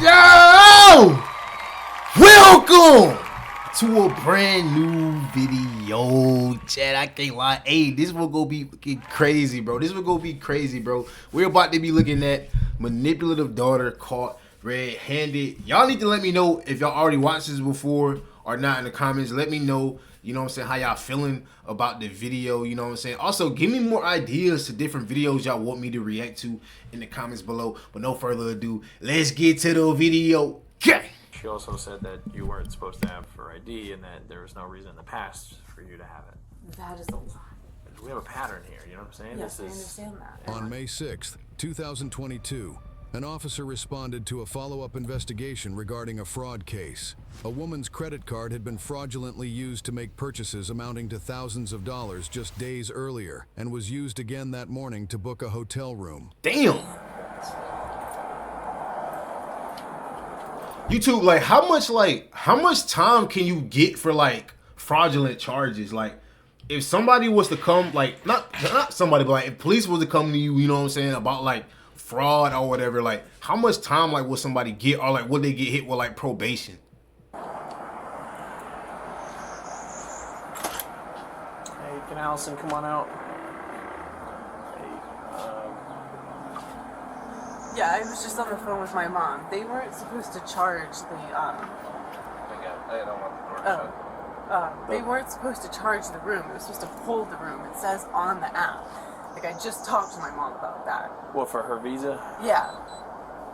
Yo! Welcome to a brand new video, Chad. I can't lie. Hey, this one gonna be crazy, bro. We're about to be looking at manipulative daughter caught red-handed. Y'all need to let me know if y'all already watched this before or not in the comments. Let me know, you know what I'm saying, how y'all feeling about the video, you know what I'm saying. Also, give me more ideas to different videos y'all want me to react to in the comments below. But no further ado, let's get to the video. Okay. She also said that you weren't supposed to have her ID and that there was no reason in the past for you to have it. That is a lie. We have a pattern here, you know what I'm saying? Yes, I understand that. On May 6th, 2022, an officer responded to a follow-up investigation regarding a fraud case. A woman's credit card had been fraudulently used to make purchases amounting to thousands of dollars just days earlier and was used again that morning to book a hotel room. Damn. YouTube, how much time can you get for fraudulent charges? Like, if somebody was to come, not somebody, but if police was to come to you, you know what I'm saying, about fraud or whatever, how much time will somebody get, or would they get hit with probation? Hey, can Allison come on out? Yeah, I was just on the phone with my mom. They weren't supposed to charge the, they weren't supposed to charge the room. It was supposed to hold the room. It says on the app. I just talked to my mom about that. What, for her visa? Yeah.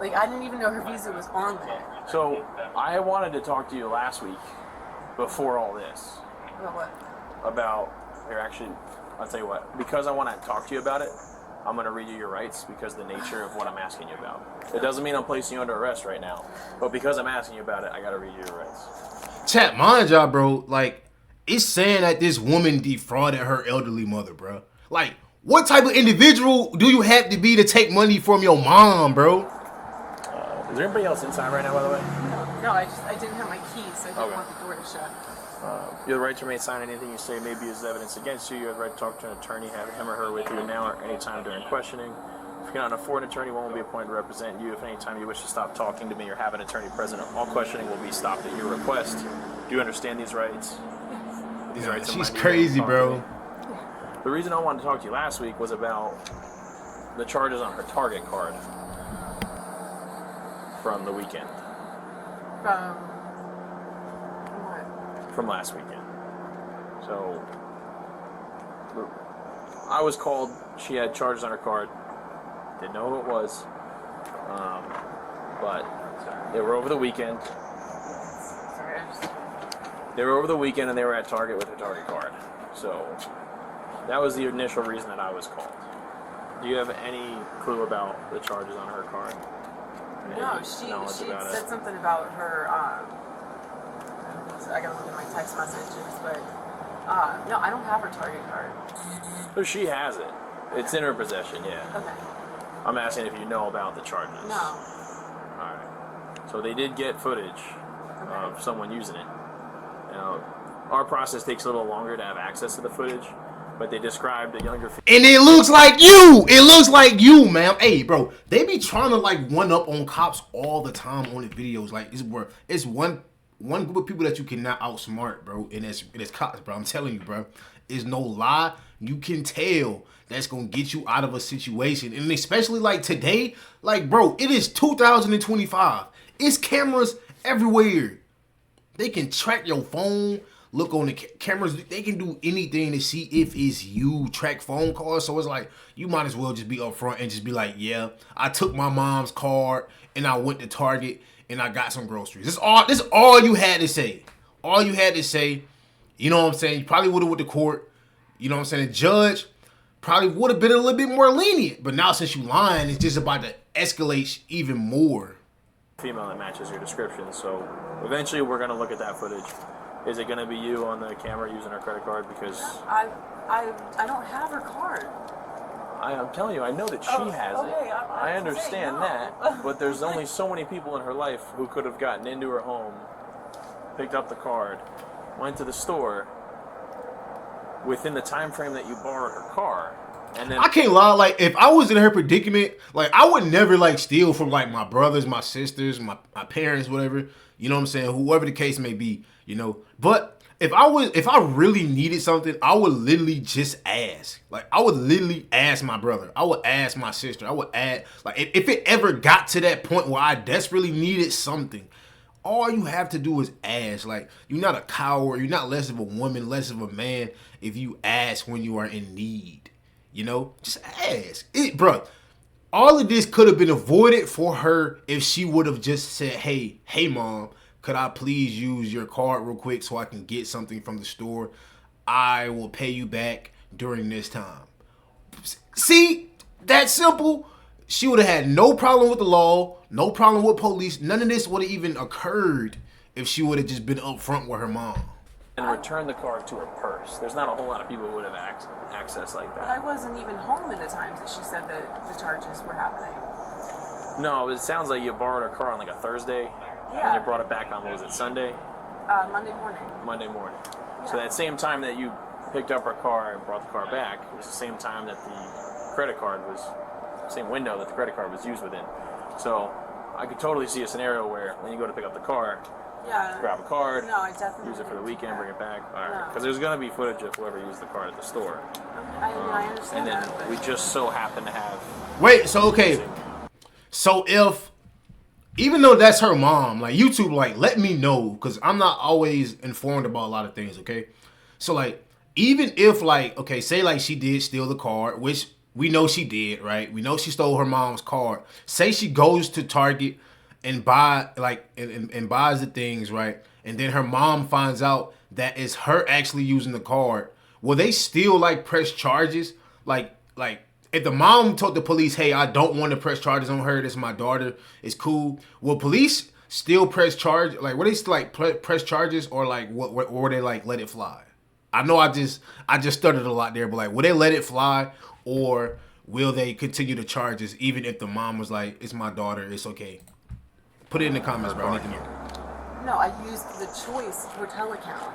I didn't even know her visa was on there. So, I wanted to talk to you last week, before all this. About what? About, here actually, I'll tell you what. Because I want to talk to you about it, I'm going to read you your rights because of the nature of what I'm asking you about. It doesn't mean I'm placing you under arrest right now, but because I'm asking you about it, I got to read you your rights. Chat, mind y'all, bro. It's saying that this woman defrauded her elderly mother, bro. What type of individual do you have to be to take money from your mom, bro? Is there anybody else inside right now, by the way? No, I didn't have my keys, so I didn't want the door to shut. You have the right to remain silent. Anything you say may be used as evidence against you. You have the right to talk to an attorney, have him or her with you now or any time during questioning. If you cannot afford an attorney, one will be appointed to represent you. If any time you wish to stop talking to me or have an attorney present, all questioning will be stopped at your request. Do you understand these rights? These rights. She's crazy, bro. The reason I wanted to talk to you last week was about the charges on her Target card from the weekend. From what? From last weekend. So, I was called. She had charges on her card. Didn't know who it was. But they were over the weekend. Sorry, They were over the weekend and they were at Target with her Target card. So, that was the initial reason that I was called. Do you have any clue about the charges on her card? No, she said something about her, I gotta look at my text messages, but, no, I don't have her Target card. So she has it. It's in her possession, yeah. Okay. I'm asking if you know about the charges. No. Alright. So they did get footage of someone using it. Now, our process takes a little longer to have access to the footage, but they described a younger... And it looks like you! It looks like you, man. Hey, bro, they be trying to, one up on cops all the time on the videos. It's one group of people that you cannot outsmart, bro, and it's cops, bro. I'm telling you, bro. It's no lie. You can tell that's going to get you out of a situation. And especially, today, bro, it is 2025. It's cameras everywhere. They can track your phone, look on the cameras. They can do anything to see if it's you, track phone calls. So it's you might as well just be upfront and just be yeah, I took my mom's card and I went to Target and I got some groceries. This is all you had to say. All you had to say. You know what I'm saying? You probably would have went to court. You know what I'm saying? The judge probably would have been a little bit more lenient. But now since you lying, it's just about to escalate even more. Female that matches your description. So eventually we're going to look at that footage. Is it going to be you on the camera using her credit card? Because I don't have her card. I'm telling you, I know that she has it. I understand that, but there's only so many people in her life who could have gotten into her home, picked up the card, went to the store within the time frame that you borrowed her car, And then I can't lie, like if I was in her predicament, like I would never like steal from like my brothers, my sisters, my parents, whatever. You know what I'm saying? Whoever the case may be, you know. But if I really needed something, I would literally just ask. Like I would literally ask my brother. I would ask my sister. I would ask like if it ever got to that point where I desperately needed something. All you have to do is ask. Like you're not a coward. You're not less of a woman, less of a man if you ask when you are in need. You know, just ask it, bro. All of this could have been avoided for her if she would have just said, "Hey, mom, could I please use your card real quick so I can get something from the store? I will pay you back during this time." See, that simple. She would have had no problem with the law, no problem with police. None of this would have even occurred if she would have just been upfront with her mom. and return the card to her purse. There's not a whole lot of people who would have access like But I that. wasn't even home at the times that she said that the charges were happening. No, it sounds like you borrowed her car on like a Thursday, Yeah. and you brought it back on, what was it, Sunday? Monday morning. Monday morning. Yeah. So that same time that you picked up her car and brought the car back, it was the same time that the credit card was, same window that the credit card was used within. So I could totally see a scenario where when you go to pick up the car, Yeah. grab a card, No, I definitely use it for the didn't do weekend, that. bring it back. All right, No. because there's gonna be footage of whoever used the card at the store, I mean, I understand and then that. But we just so happen to have. Wait, so okay. So if, even though that's her mom, like YouTube, like let me know because I'm not always informed about a lot of things. Okay, so like even if like okay, say like she did steal the card, which we know she did, right? We know she stole her mom's card. Say she goes to Target and buy like and buys the things, right? And then her mom finds out that it's her actually using the card. Will they still like press charges? Like if the mom told the police, "Hey, I don't want to press charges on her. This is my daughter. It's cool." Will police still press charge? Like, will they still like press charges, or like what? Or they like let it fly? I know I just stuttered a lot there, but like, will they let it fly, or will they continue the charges even if the mom was like, "It's my daughter. It's okay." Put it in the comments, bro. I need to know. no, I used the Choice hotel account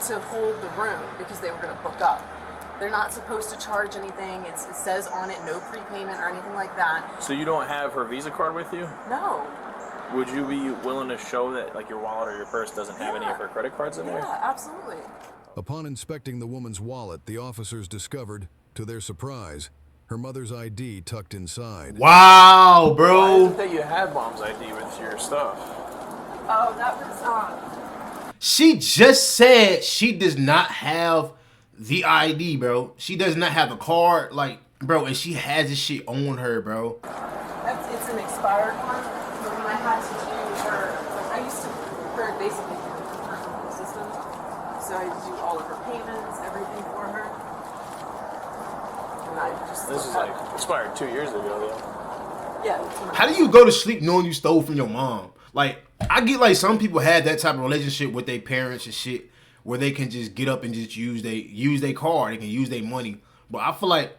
to hold the room because they were going to book up. They're not supposed to charge anything. It says on it no prepayment or anything like that. So you don't have her Visa card with you? No. Would you be willing to show that like your wallet or your purse doesn't have any of her credit cards in there? Yeah, absolutely. Upon inspecting the woman's wallet, the officers discovered, to their surprise, her mother's ID tucked inside. Wow, Why is bro. it that you have mom's ID with your stuff? Oh, that was She just said she does not have the ID, bro. She does not have the card, like, bro, and she has this shit on her, bro. it's an expired one. But when I had to do her, like I used to her basically do her system. So I do all of her payments, everything for her. And I just This is like expired 2 years ago, though. yeah. How do you go to sleep knowing you stole from your mom? Like, I get like some people had that type of relationship with their parents and shit, where they can just get up and just use their card, they can use their money. But I feel like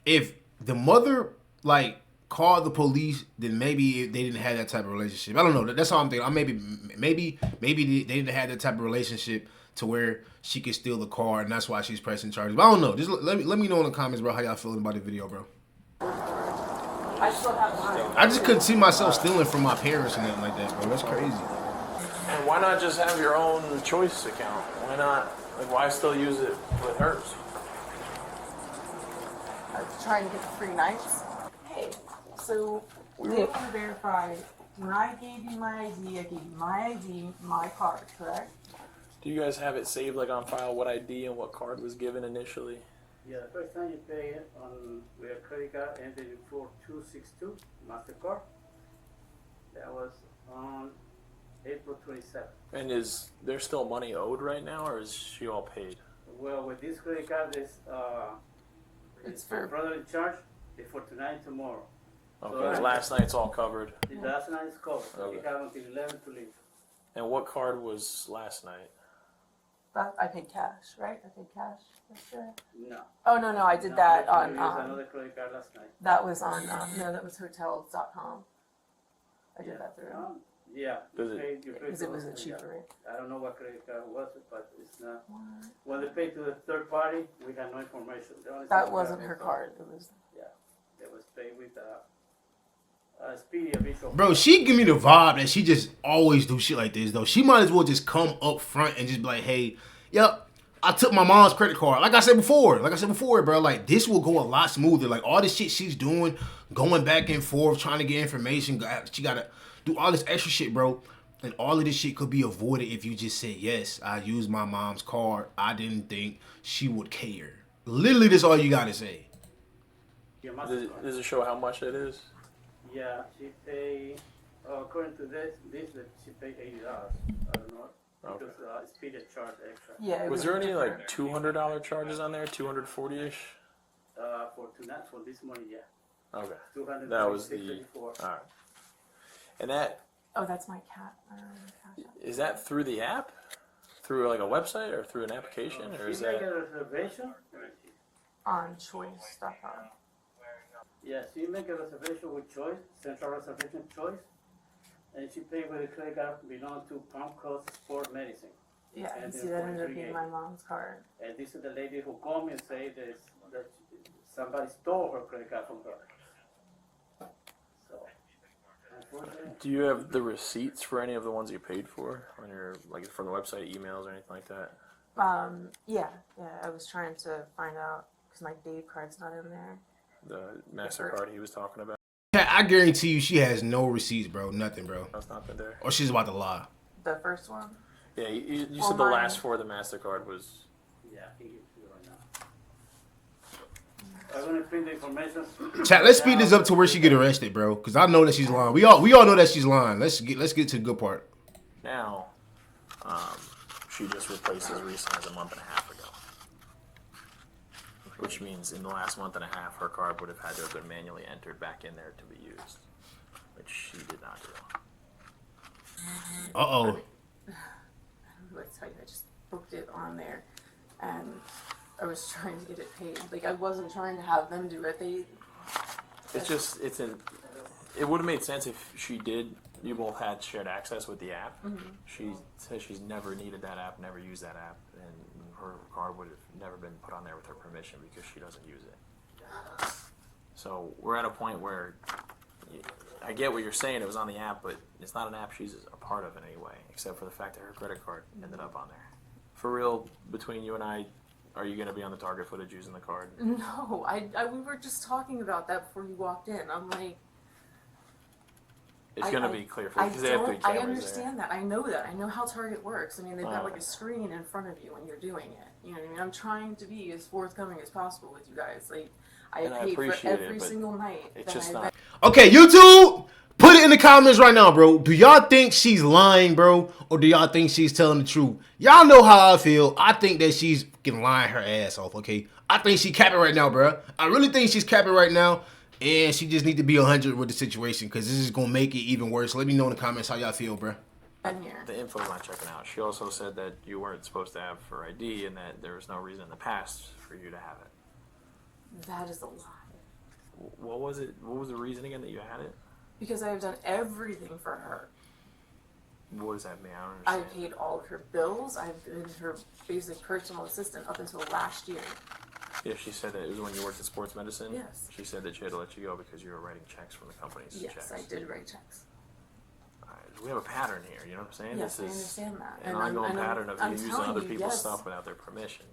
if the mother like called the police, then maybe they didn't have that type of relationship. I don't know. That's all I'm thinking. Maybe they didn't have that type of relationship to where she could steal the car, and that's why she's pressing charges. But I don't know. Just let me know in the comments, bro, how y'all feeling about the video, bro. I still have mine. I just couldn't see myself stealing from my parents and nothing like that, bro. That's crazy. And why not just have your own Choice account? Why not? Like, why still use it with hers? I was trying to get the free nights. Hey, so we want to verify. When I gave you my ID, I gave you my ID, my card, correct? Do you guys have it saved like on file what ID and what card was given initially? Yeah, the first time you pay it on with a credit card ended in 4262 MasterCard. That was on April 27th. And is there still money owed right now, or is she all paid? Well, with this credit card, It's for- brother in charge. It's for tonight and tomorrow. Okay, last night's all covered. The last night is covered. So you Okay. have until 11 to leave. And what card was last night? I paid cash, right? I paid cash yesterday. No. Oh no, I did that You on. used another credit card last night. That was on. No, that was hotels.com. I did that through. Yeah, Does it- you pay Because to it was a us, cheaper rate. I don't know what credit card was, but it's not. When they pay to the third party, we had no information. The only That thing we wasn't got her was, card. It was. Yeah, it was paid with Speedy Visual. Bro, she give me the vibe that she just always do shit like this, though. She might as well just come up front and just be like, hey, yep, I took my mom's credit card. Like I said before, bro, like, this will go a lot smoother. Like, all this shit she's doing, going back and forth, trying to get information, she got to do all this extra shit, bro. And all of this shit could be avoided if you just said, yes, I used my mom's card. I didn't think she would care. Literally, that's all you got to say. Yeah, Does it show how much it is? Yeah, she paid, according to this, she paid $80. I don't know. Okay. Because Speedy charged extra. Yeah. It Was there any different. like $200 charges on there? 240-ish? For tonight, for this money, yeah. Okay. 200. That was the. All right. And that Oh, that's my cat. Cash App. is that through the app, through like a website, or through an application, or is She make that? a reservation. On choice.com. Yeah, she make a reservation with Choice, Central Reservation Choice, and she paid with a credit card belong to Palm Coast Sport Medicine. Yeah, And and then see that ended up 43 being my mom's card. And this is the lady who called me and say that somebody stole her credit card from her. So, unfortunately, Do you have the receipts for any of the ones you paid for on your like from the website, emails, or anything like that? Yeah. I was trying to find out because my Dave card's not in there. The MasterCard he was talking about. I guarantee you she has no receipts, bro. Nothing, bro. That's not been there. Or she's about to lie. The first one. Yeah, you Well, said the mine- last four of the MasterCard was. yeah, I can give it to you right now. I'm gonna print the information. Chat, let's speed this up to where she get arrested, bro. Cause I know that she's lying. We all know that she's lying. Let's get to the good part. Now, she just replaced his recent as a month and a half ago. Which means in the last month and a half, her card would have had to have been manually entered back in there to be used. Which she did not do. Uh-oh. I don't know what to tell you. I just booked it on there, and I was trying to get it paid. Like I wasn't trying to have them do it. It would have made sense if she did. You both had shared access with the app. Mm-hmm. She says she's never needed that app, never used that app, and her card would have never been put on there with her permission because she doesn't use it. So we're at a point where I get what you're saying. It was on the app, but it's not an app she's a part of in any way, except for the fact that her credit card ended up on there. For real, between you and I, are you going to be on the target footage using the card? No, we were just talking about that before you walked in. I'm like, It's going to be clear for because they have three I cameras understand that. I know that. I know how Target works. I mean, they've got like Oh. a screen in front of you when you're doing it. You know what I mean? I'm trying to be as forthcoming as possible with you guys. Like, I And I paid for appreciate it, every but single night. it's that just I've not. Okay, YouTube, put it in the comments right now, bro. Do y'all think she's lying, bro? Or do y'all think she's telling the truth? Y'all know how I feel. I think that she's fucking lying her ass off, okay? I think she's capping right now, bro. I really think she's capping right now. And she just need to be 100 with the situation because this is going to make it even worse. Let me know in the comments how y'all feel, bro. been here. The info's not checking out. She also said that you weren't supposed to have for ID and that there was no reason in the past for you to have it. That is a lie. What was it? What was the reason again that you had it? Because I have done everything for her. What does that mean? I don't I understand. paid all of her bills. I've been her basic personal assistant up until last year. Yeah, she said that it was when you worked in sports medicine. Yes. She said that she had to let you go because you were writing checks from the company's Yes, checks. I did write checks. Alright, we have a pattern here. You know what I'm saying? Yes, I this is understand that. an And I'm- ongoing and I'm- pattern of I'm you using telling other you, people's yes. stuff without their permission.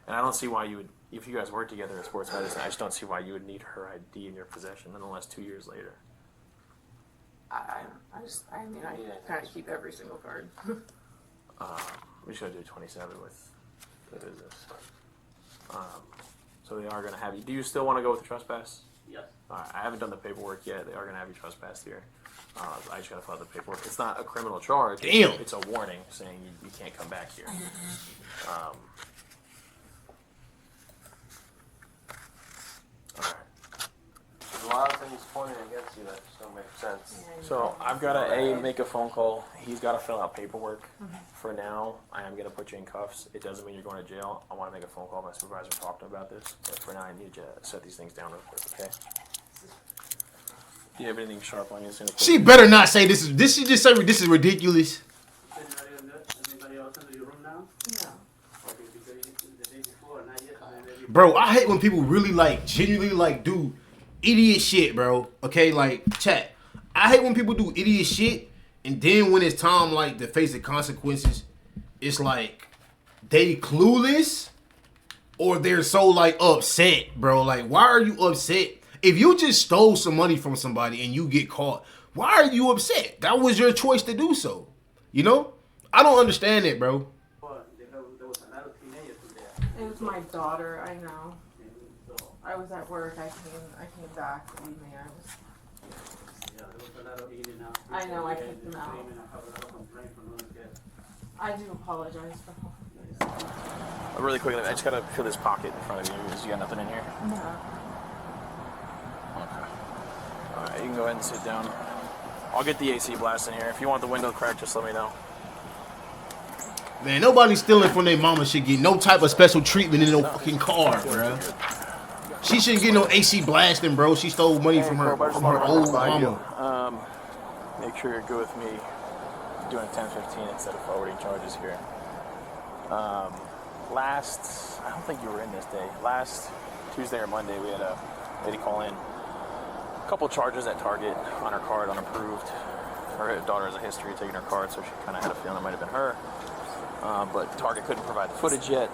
And I don't see why you would, if you guys work together in sports medicine, I just don't see why you would need her ID in your possession nonetheless 2 years later. I kind of keep every single card. We just gotta do 27 with the business. So they are gonna have you. Do you still want to go with the trespass? Yes. Alright, I haven't done the paperwork yet. They are gonna have you trespass here. I just gotta fill out the paperwork. It's not a criminal charge. Damn. It's a warning saying you can't come back here. Alright. There's a lot of things pointing against you that just don't make sense. So I've gotta make a phone call. He's gotta fill out paperwork. For now, I am gonna put you in cuffs. It doesn't mean you're going to jail. I wanna make a phone call to my supervisor and talk to him about this. But for now, I need you to set these things down real quick, okay? Do you have anything sharp on you? She better not say this is. This she just say this is ridiculous. Anybody else in your room now? No. Okay, because the day before, not yesterday. Bro, I hate when people really like genuinely like do idiot shit, bro. Okay, like chat. I hate when people do idiot shit, and then when it's time like to face the consequences, it's like they clueless or they're so like upset, bro. Like, why are you upset? If you just stole some money from somebody and you get caught, why are you upset? That was your choice to do so. You know? I don't understand it, bro. There was another teenager there. It was my daughter. I know. I was at work. I came back. Believe me, I was. Yeah, there was a lot of eating out. I know. I kicked them out. I have a lot of complaints from other guests. I do apologize for. Really quickly, I just gotta fill this pocket in front of you. You got nothing in here? No. Okay. Alright, you can go ahead and sit down. I'll get the AC blast in here. If you want the window cracked, just let me know. Man, nobody stealing from their mama should get no type of special treatment in no fucking car, bro. She shouldn't get no AC blasting, bro. She stole money from her old mama. Make sure you're good with me doing 10-15 instead of forwarding charges here. I don't think you were in this day. Last Tuesday or Monday, we had a lady call in. A couple charges at Target on her card, unapproved. Her daughter has a history of taking her card, so she kind of had a feeling it might have been her. But Target couldn't provide the footage yet.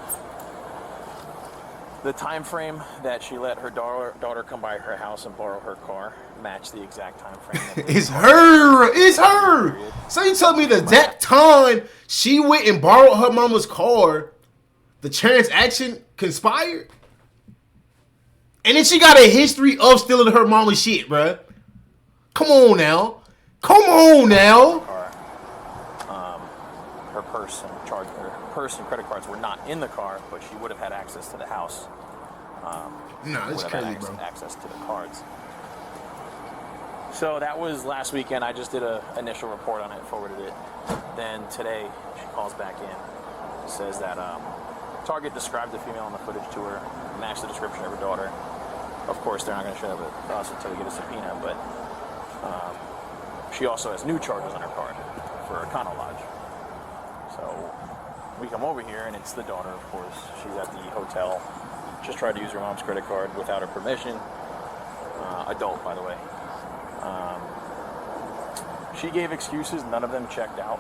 The time frame that she let her daughter come by her house and borrow her car matched the exact time frame. It's her. It's her. So you tell me that time she went and borrowed her mama's car, the transaction conspired? And then she got a history of stealing her mama's shit, bruh. Come on now. Come on now. Her purse and credit cards were not in the car, but she would have had access to the house. Nah, it's crazy, bro. Access to the cards. So that was last weekend. I just did an initial report on it, forwarded it. Then today, she calls back in, says that Target described the female in the footage to her, matched the description of her daughter. Of course, they're not going to show it to us until we get a subpoena, but she also has new charges on her card for Econo Lodge. So we come over here, and it's the daughter, of course. She's at the hotel. Just tried to use her mom's credit card without her permission. Adult, by the way. She gave excuses. None of them checked out.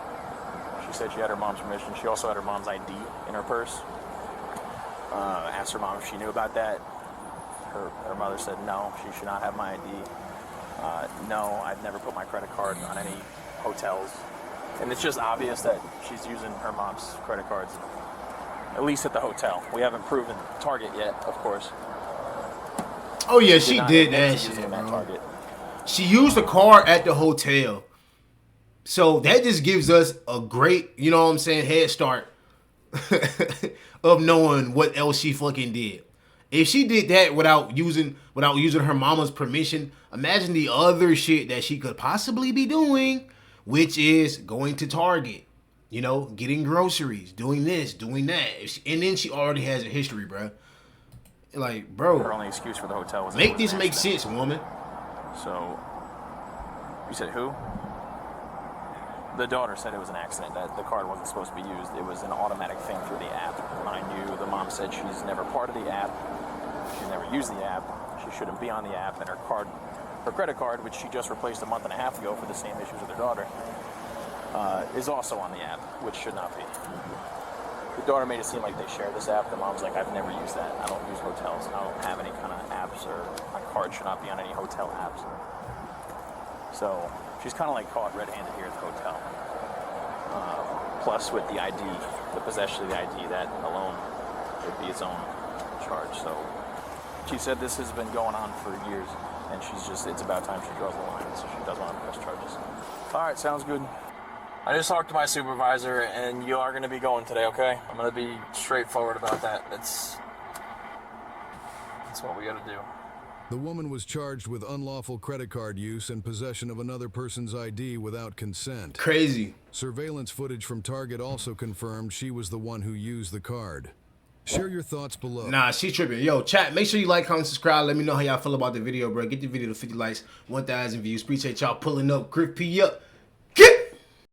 She said she had her mom's permission. She also had her mom's ID in her purse. Asked her mom if she knew about that. Her mother said no, she should not have my ID. No, I've never put my credit card on any hotels. And it's just obvious that she's using her mom's credit cards, at least at the hotel. We haven't proven Target yet, of course. Oh yeah, she did that shit, bro. She used the car at the hotel. So that just gives us a great, you know what I'm saying, head start of knowing what else she fucking did. If she did that without using her mama's permission, imagine the other shit that she could possibly be doing, which is going to Target, you know, getting groceries, doing this, doing that. And then she already has a history, bro. Like, bro, her only excuse for the hotel was make this make sense, woman. So, you said who? The daughter said it was an accident, that the card wasn't supposed to be used. It was an automatic thing through the app. Mind you, the mom said she's never part of the app. She's never used the app. She shouldn't be on the app. And her credit card, which she just replaced a month and a half ago for the same issues with her daughter, is also on the app, which should not be. The daughter made it seem like they share this app. The mom's like, I've never used that. I don't use hotels. I don't have any kind of apps, or my card should not be on any hotel apps. So she's kind of like caught red-handed here at the hotel. Plus with the ID, the possession of the ID, that alone would be its own charge. So she said this has been going on for years, and it's about time she draws the line, so she doesn't want to press charges. All right, sounds good. I just talked to my supervisor, and you are going to be going today, okay? I'm going to be straightforward about that. That's what we got to do. The woman was charged with unlawful credit card use and possession of another person's ID without consent. Crazy. Surveillance footage from Target also confirmed she was the one who used the card. Share your thoughts below. Nah, she tripping. Yo, chat, make sure you like, comment, subscribe. Let me know how y'all feel about the video, bro. Get the video to 50 likes, 1,000 views. Appreciate y'all pulling up. Griff P up.